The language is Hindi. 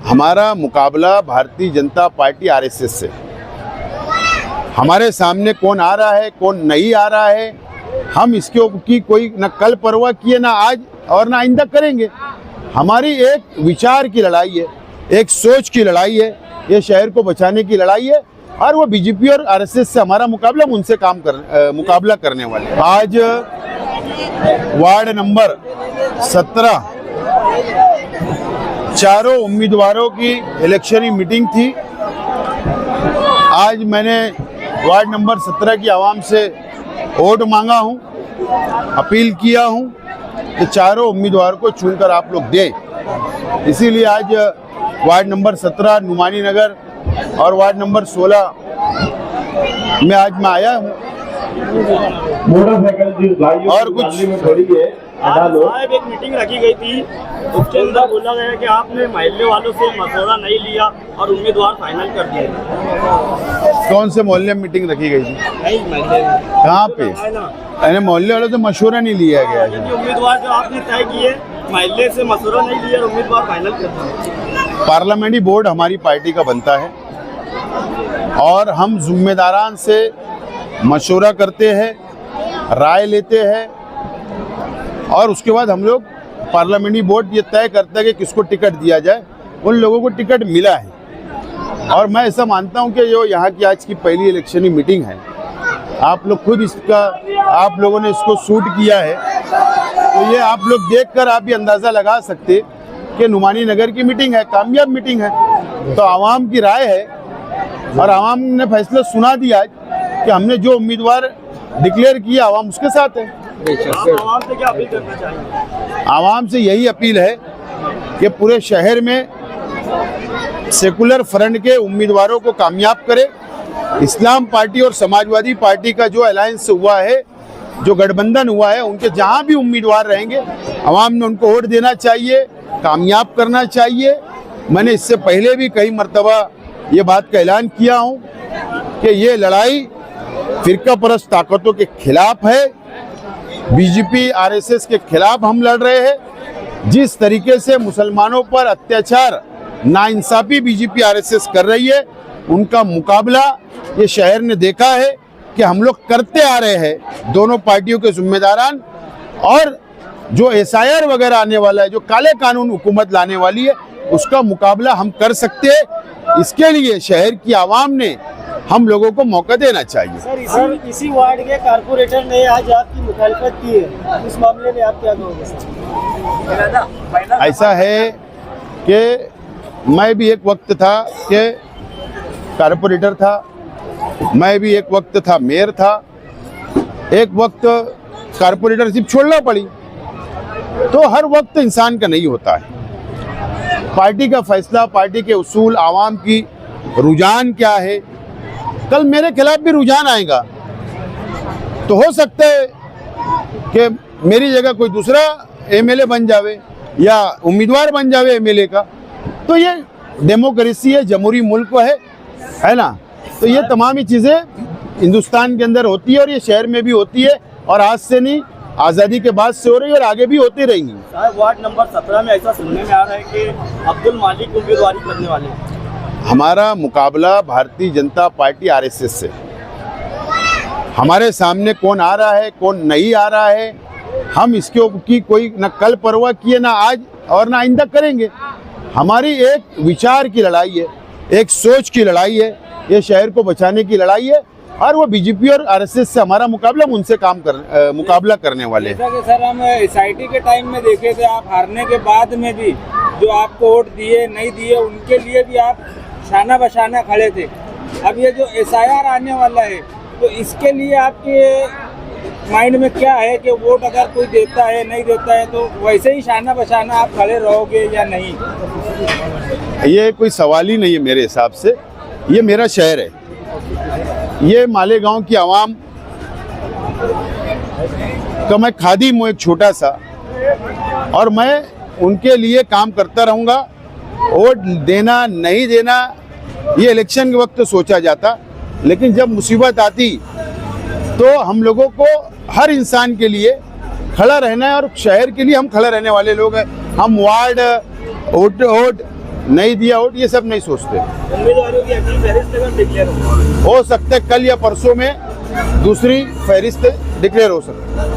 हमारा मुकाबला भारतीय जनता पार्टी आरएसएस से। हमारे सामने कौन आ रहा है कौन नहीं आ रहा है, हम इसके ऊपर की कोई न कल परवाह किए, ना आज और ना आइंदा करेंगे। हमारी एक विचार की लड़ाई है, एक सोच की लड़ाई है, ये शहर को बचाने की लड़ाई है। और वो बीजेपी और आरएसएस से हमारा मुकाबला, उनसे मुकाबला करने वाले। आज वार्ड नंबर 17 चारों उम्मीदवारों की इलेक्शनी मीटिंग थी। आज मैंने वार्ड नंबर 17 की आवाम से वोट मांगा हूं, अपील किया हूं कि चारों उम्मीदवार को चुनकर आप लोग दें। इसीलिए आज वार्ड नंबर 17 नुमानी नगर और वार्ड नंबर 16 में आज मैं आया हूँ। और कुछ साहब एक मीटिंग रखी गई थी, उसके अंदर बोला गया कि आपने मोहल्ले वालों से मशवरा नहीं लिया और उम्मीदवार फाइनल कर दिया। कौन से मोहल्ले में मीटिंग रखी गई थी? कहाँ पे? मैंने मोहल्ले वालों से मशवरा नहीं लिया गया। उम्मीदवार जो आपने तय किए मोहल्ले से मशवरा नहीं लिया और उम्मीदवार फाइनल कर दिया। पार्लियामेंट्री बोर्ड हमारी पार्टी का बनता है और हम जिम्मेदारान से मशवरा करते हैं, राय लेते हैं और उसके बाद हम लोग पार्लियामेंट्री बोर्ड ये तय करता है कि किसको टिकट दिया जाए। उन लोगों को टिकट मिला है और मैं ऐसा मानता हूं कि जो यहाँ की आज की पहली इलेक्शनी मीटिंग है, आप लोग खुद इसका, आप लोगों ने इसको शूट किया है, तो ये आप लोग देखकर आप भी अंदाज़ा लगा सकते कि नुमानी नगर की मीटिंग है, कामयाब मीटिंग है। तो आवाम की राय है और आवाम ने फैसला सुना दिया कि हमने जो उम्मीदवार डिक्लेयर किया आवाम उसके साथ है। आवाम से क्या अपील करना चाहिए? आवाम से यही अपील है कि पूरे शहर में सेकुलर फ्रंट के उम्मीदवारों को कामयाब करे। इस्लाम पार्टी और समाजवादी पार्टी का जो अलायंस हुआ है, जो गठबंधन हुआ है, उनके जहां भी उम्मीदवार रहेंगे आवाम ने उनको वोट देना चाहिए, कामयाब करना चाहिए। मैंने इससे पहले भी कई मर्तबा ये बात का ऐलान किया हूं कि ये लड़ाई फिरका परस्त ताकतों के खिलाफ है, बीजेपी आरएसएस के खिलाफ हम लड़ रहे हैं। जिस तरीके से मुसलमानों पर अत्याचार, नाइंसाफी बीजेपी आरएसएस कर रही है, उनका मुकाबला ये शहर ने देखा है कि हम लोग करते आ रहे हैं। दोनों पार्टियों के जिम्मेदारान और जो एसआईआर वगैरह आने वाला है, जो काले कानून हुकूमत लाने वाली है, उसका मुकाबला हम कर सकते हैं। इसके लिए शहर की आवाम ने हम लोगों को मौका देना चाहिए। सर, इसी वार्ड के कारपोरेटर ने आज आपकी मुखालफत की है, इस मामले में आप क्या कहोगे सर? ऐसा है कि मैं भी एक वक्त था कि कारपोरेटर था, मैं भी एक वक्त था मेयर था, एक वक्त कारपोरेटरशिप छोड़ना पड़ी। तो हर वक्त इंसान का नहीं होता है। पार्टी का फैसला, पार्टी के उसूल, आवाम की रुझान क्या है, कल मेरे खिलाफ भी रुझान आएगा तो हो सकता है कि मेरी जगह कोई दूसरा एमएलए बन जावे या उम्मीदवार बन जावे एमएलए का। तो ये डेमोक्रेसी है, जमहूरी मुल्क है ना। तो ये तमाम ही चीज़ें हिंदुस्तान के अंदर होती है और ये शहर में भी होती है और आज से नहीं, आज़ादी के बाद से हो रही है और आगे भी होती रहेंगी। वार्ड नंबर 17 में ऐसा सुनने में आ रहा है कि अब्दुल मालिक उम्मीदवारी करने वाले हैं। हमारा मुकाबला भारतीय जनता पार्टी आरएसएस से। हमारे सामने कौन आ रहा है कौन नहीं आ रहा है, हम इसके ऊपर की कोई न कल परवाह किए, ना आज और ना आइंदा करेंगे। हमारी एक विचार की लड़ाई है, एक सोच की लड़ाई है, ये शहर को बचाने की लड़ाई है। और वो बीजेपी और आरएसएस से हमारा मुकाबला, उनसे मुकाबला करने वाले हैं। जैसा कि सर हम एसआईटी के टाइम में देखे थे, आप हारने के बाद में भी जो आपको वोट दिए नहीं दिए उनके लिए भी आप शाना बशाना खड़े थे। अब ये जो एसआईआर आने वाला है, तो इसके लिए आपके माइंड में क्या है कि वोट अगर कोई देता है नहीं देता है तो वैसे ही शाना बशाना आप खड़े रहोगे या नहीं? ये कोई सवाल ही नहीं है मेरे हिसाब से। ये मेरा शहर है, ये मालेगांव की आवाम का मैं खादिम हूँ, एक छोटा सा, और मैं उनके लिए काम करता रहूँगा। वोट देना नहीं देना ये इलेक्शन के वक्त सोचा जाता, लेकिन जब मुसीबत आती तो हम लोगों को हर इंसान के लिए खड़ा रहना है और शहर के लिए हम खड़ा रहने वाले लोग हैं। हम वार्ड वोट नहीं दिया वोट, ये सब नहीं सोचते। उम्मीदवारों की अगली फहरिस्त अगर डिक्लेयर हो सकता है कल या परसों में दूसरी फहरिस्त डिक्लेयर हो सकती है।